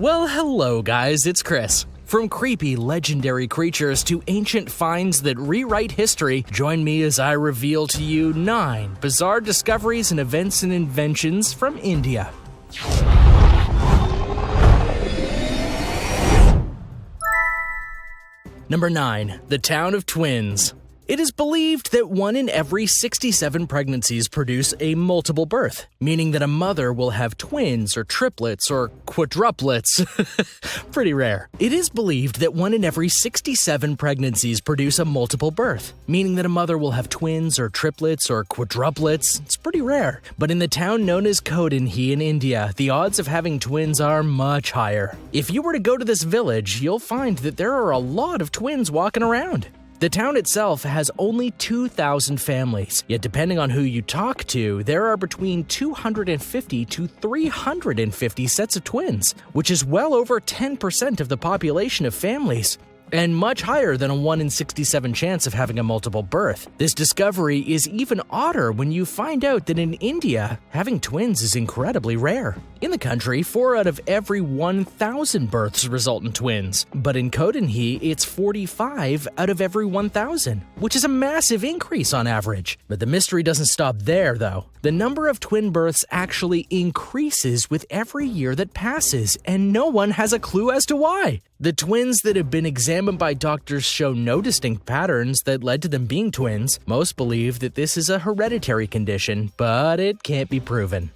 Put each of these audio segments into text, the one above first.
Well, hello guys, it's Chris. From creepy, legendary creatures to ancient finds that rewrite history, join me as I reveal to you 9 bizarre discoveries and events and inventions from India. Number 9. The Town of Twins. It is believed that 1 in every 67 pregnancies produce a multiple birth, meaning that a mother will have twins or triplets or quadruplets. Pretty rare. It is believed that 1 in every 67 pregnancies produce a multiple birth, meaning that a mother will have twins or triplets or quadruplets. It's pretty rare. But in the town known as KULDHARA in India, the odds of having twins are much higher. If you were to go to this village, you'll find that there are a lot of twins walking around. The town itself has only 2,000 families, yet depending on who you talk to, there are between 250 to 350 sets of twins, which is well over 10% of the population of families, and much higher than a 1 in 67 chance of having a multiple birth. This discovery is even odder when you find out that in India, having twins is incredibly rare. In the country, 4 out of every 1,000 births result in twins, but in KULDHARA, it's 45 out of every 1,000, which is a massive increase on average. But the mystery doesn't stop there, though. The number of twin births actually increases with every year that passes, and no one has a clue as to why. The twins that have been examined by doctors show no distinct patterns that led to them being twins. Most believe that this is a hereditary condition, but it can't be proven.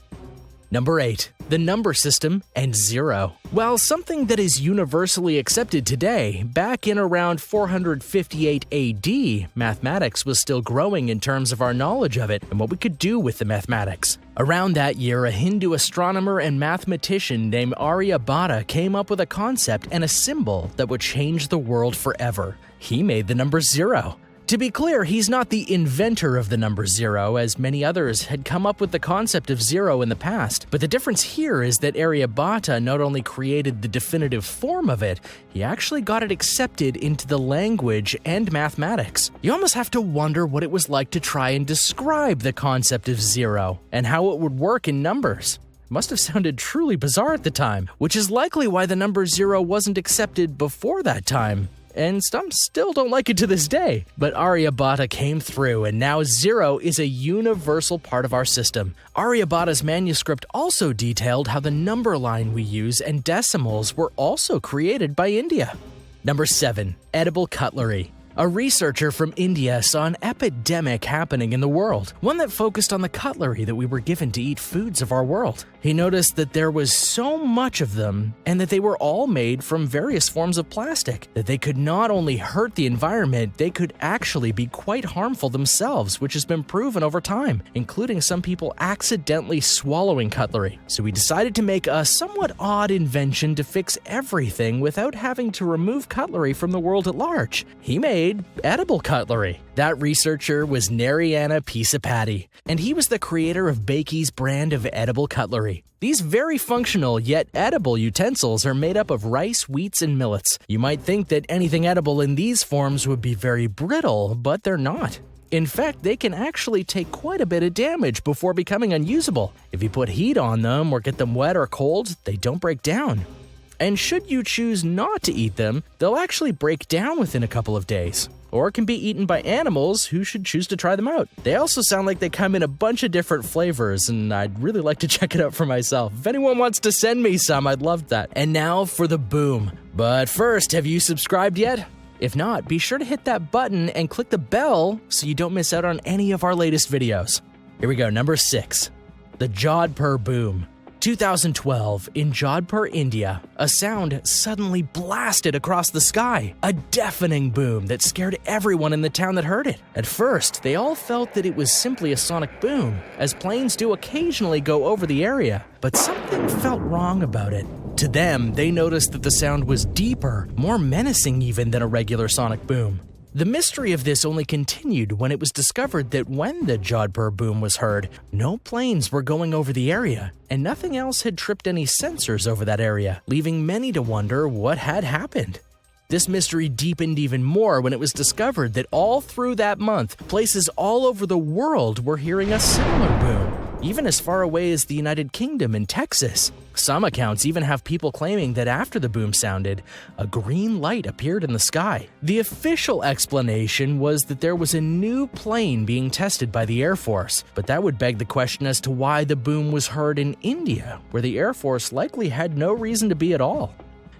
Number 8. The number system and 0. While something that is universally accepted today, back in around 458 AD, mathematics was still growing in terms of our knowledge of it and what we could do with the mathematics. Around that year, a Hindu astronomer and mathematician named Are-ee-ah-bata came up with a concept and a symbol that would change the world forever. He made the number 0. To be clear, he's not the inventor of the number 0, as many others had come up with the concept of 0 in the past. But the difference here is that Are-ee-ah-bata not only created the definitive form of it, he actually got it accepted into the language and mathematics. You almost have to wonder what it was like to try and describe the concept of 0 and how it would work in numbers. It must have sounded truly bizarre at the time, which is likely why the number 0 wasn't accepted before that time. And some still don't like it to this day. But Are-ee-ah-bata came through, and now 0 is a universal part of our system. Are-ee-ah-bata's manuscript also detailed how the number line we use and decimals were also created by India. Number 7. Edible cutlery. A researcher from India saw an epidemic happening in the world, one that focused on the cutlery that we were given to eat foods of our world. He noticed that there was so much of them, and that they were all made from various forms of plastic, that they could not only hurt the environment, they could actually be quite harmful themselves, which has been proven over time, including some people accidentally swallowing cutlery. So he decided to make a somewhat odd invention to fix everything without having to remove cutlery from the world at large. He made edible cutlery. That researcher was Narayana Pisapati, and he was the creator of Bakey's brand of edible cutlery. These very functional yet edible utensils are made up of rice, wheats, and millets. You might think that anything edible in these forms would be very brittle, but they're not. In fact, they can actually take quite a bit of damage before becoming unusable. If you put heat on them or get them wet or cold, they don't break down. And should you choose not to eat them, they'll actually break down within a couple of days, or can be eaten by animals who should choose to try them out. They also sound like they come in a bunch of different flavors, and I'd really like to check it out for myself. If anyone wants to send me some, I'd love that. And now for the boom. But first, have you subscribed yet? If not, be sure to hit that button and click the bell so you don't miss out on any of our latest videos. Here we go, number 6. The JODHPUR boom. 2012, in JODHPUR, India, a sound suddenly blasted across the sky. A deafening boom that scared everyone in the town that heard it. At first, they all felt that it was simply a sonic boom, as planes do occasionally go over the area. But something felt wrong about it. To them, they noticed that the sound was deeper, more menacing even than a regular sonic boom. The mystery of this only continued when it was discovered that when the JODHPUR boom was heard, no planes were going over the area, and nothing else had tripped any sensors over that area, leaving many to wonder what had happened. This mystery deepened even more when it was discovered that all through that month, places all over the world were hearing a similar boom. even as far away as the United Kingdom and Texas. Some accounts even have people claiming that after the boom sounded, a green light appeared in the sky. The official explanation was that there was a new plane being tested by the Air Force, but that would beg the question as to why the boom was heard in India, where the Air Force likely had no reason to be at all.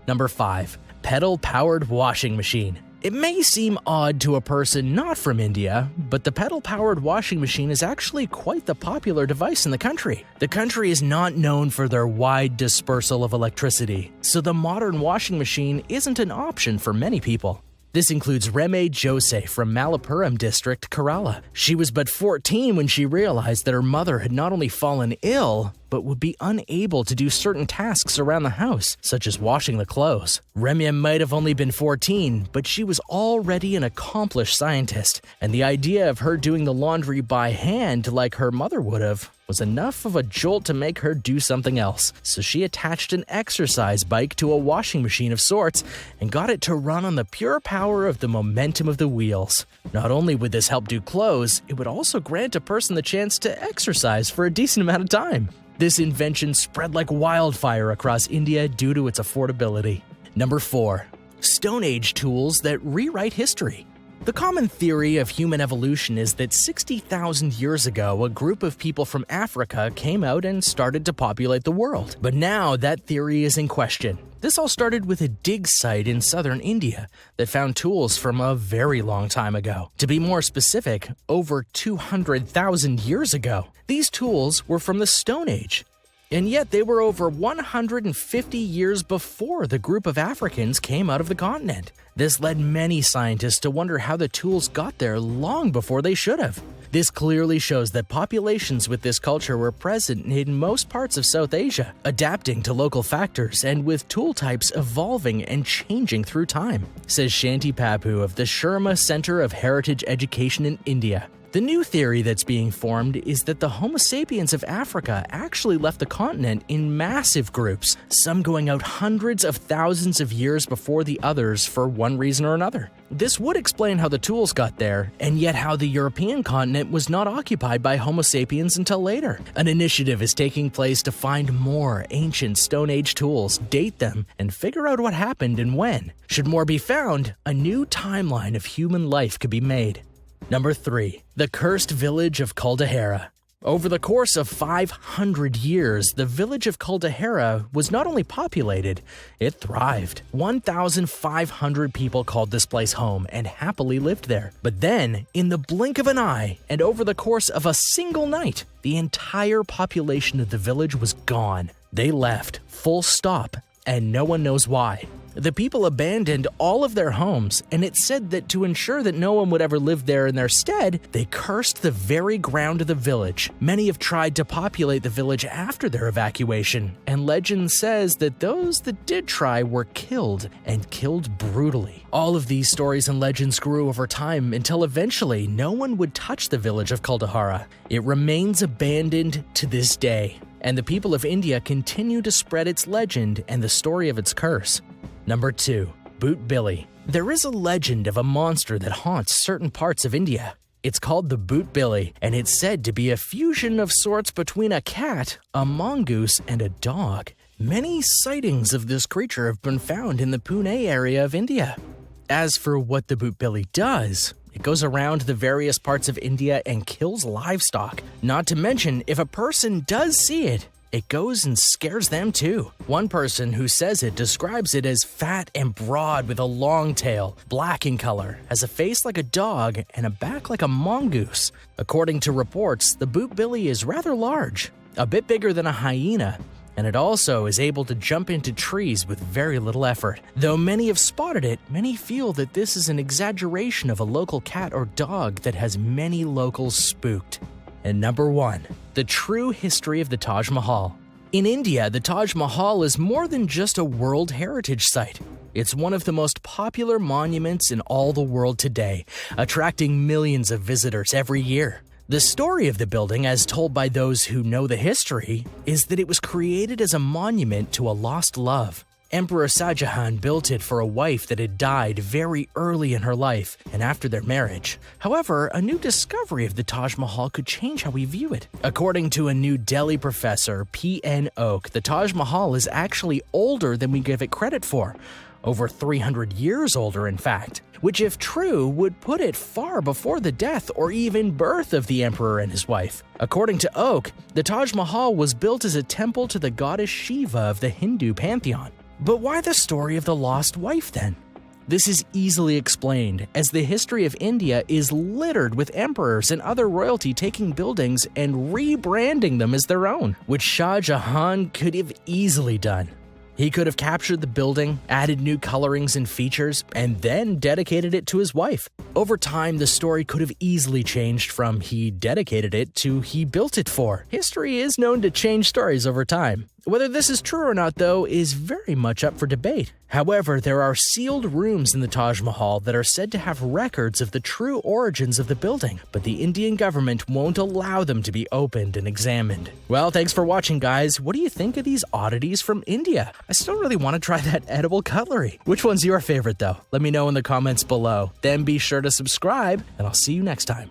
Number 5. Pedal-powered washing machine. It may seem odd to a person not from India, but the pedal-powered washing machine is actually quite the popular device in the country. The country is not known for their wide dispersal of electricity, so the modern washing machine isn't an option for many people. This includes Reme Jose from Malappuram district, Kerala. She was but 14 when she realized that her mother had not only fallen ill, but would be unable to do certain tasks around the house, such as washing the clothes. Remya might have only been 14, but she was already an accomplished scientist, and the idea of her doing the laundry by hand like her mother would have was enough of a jolt to make her do something else. So she attached an exercise bike to a washing machine of sorts and got it to run on the pure power of the momentum of the wheels. Not only would this help do clothes, it would also grant a person the chance to exercise for a decent amount of time. This invention spread like wildfire across India due to its affordability. Number 4. Stone Age tools that rewrite history. The common theory of human evolution is that 60,000 years ago, a group of people from Africa came out and started to populate the world. But now that theory is in question. This all started with a dig site in southern India that found tools from a very long time ago. To be more specific, over 200,000 years ago. These tools were from the Stone Age. And yet they were over 150 years before the group of Africans came out of the continent. This led many scientists to wonder how the tools got there long before they should have. This clearly shows that populations with this culture were present in most parts of South Asia, adapting to local factors and with tool types evolving and changing through time, says Shanti Papu of the Sharma Center of Heritage Education in India. The new theory that's being formed is that the Homo sapiens of Africa actually left the continent in massive groups, some going out hundreds of thousands of years before the others for one reason or another. This would explain how the tools got there, and yet how the European continent was not occupied by Homo sapiens until later. An initiative is taking place to find more ancient Stone Age tools, date them, and figure out what happened and when. Should more be found, a new timeline of human life could be made. Number 3. The Cursed Village of KULDHARA. Over the course of 500 years, the village of KULDHARA was not only populated, it thrived. 1,500 people called this place home and happily lived there. But then, in the blink of an eye, and over the course of a single night, the entire population of the village was gone. They left, full stop, and no one knows why. The people abandoned all of their homes, and it's said that to ensure that no one would ever live there in their stead, they cursed the very ground of the village. Many have tried to populate the village after their evacuation, and legend says that those that did try were killed, and killed brutally. All of these stories and legends grew over time until eventually no one would touch the village of KULDHARA. It remains abandoned to this day, and the people of India continue to spread its legend and the story of its curse. Number 2. BHOOTBILLI. There is a legend of a monster that haunts certain parts of India. It's called the BHOOTBILLI, and it's said to be a fusion of sorts between a cat, a mongoose, and a dog. Many sightings of this creature have been found in the Pune area of India. As for what the BHOOTBILLI does, it goes around the various parts of India and kills livestock. Not to mention, if a person does see it, it goes and scares them too. One person who says it describes it as fat and broad with a long tail, black in color, has a face like a dog and a back like a mongoose. According to reports, the BHOOTBILLI is rather large, a bit bigger than a hyena, and it also is able to jump into trees with very little effort. Though many have spotted it, many feel that this is an exaggeration of a local cat or dog that has many locals spooked. And number 1, the true history of the Taj Mahal. In India, the Taj Mahal is more than just a World Heritage Site. It's one of the most popular monuments in all the world today, attracting millions of visitors every year. The story of the building, as told by those who know the history, is that it was created as a monument to a lost love. Emperor Shah Jahan built it for a wife that had died very early in her life and after their marriage. However, a new discovery of the Taj Mahal could change how we view it. According to a New Delhi professor, P.N. Oak, the Taj Mahal is actually older than we give it credit for. Over 300 years older, in fact, which, if true, would put it far before the death or even birth of the emperor and his wife. According to Oak, the Taj Mahal was built as a temple to the goddess Shiva of the Hindu pantheon. But why the story of the lost wife then? This is easily explained, as the history of India is littered with emperors and other royalty taking buildings and rebranding them as their own, which Shah Jahan could have easily done. He could have captured the building, added new colorings and features, and then dedicated it to his wife. Over time, the story could have easily changed from he dedicated it to he built it for. History is known to change stories over time. Whether this is true or not, though, is very much up for debate. However, there are sealed rooms in the Taj Mahal that are said to have records of the true origins of the building, but the Indian government won't allow them to be opened and examined. Well, thanks for watching, guys. What do you think of these oddities from India? I still really want to try that edible cutlery. Which one's your favorite, though? Let me know in the comments below. Then be sure to subscribe, and I'll see you next time.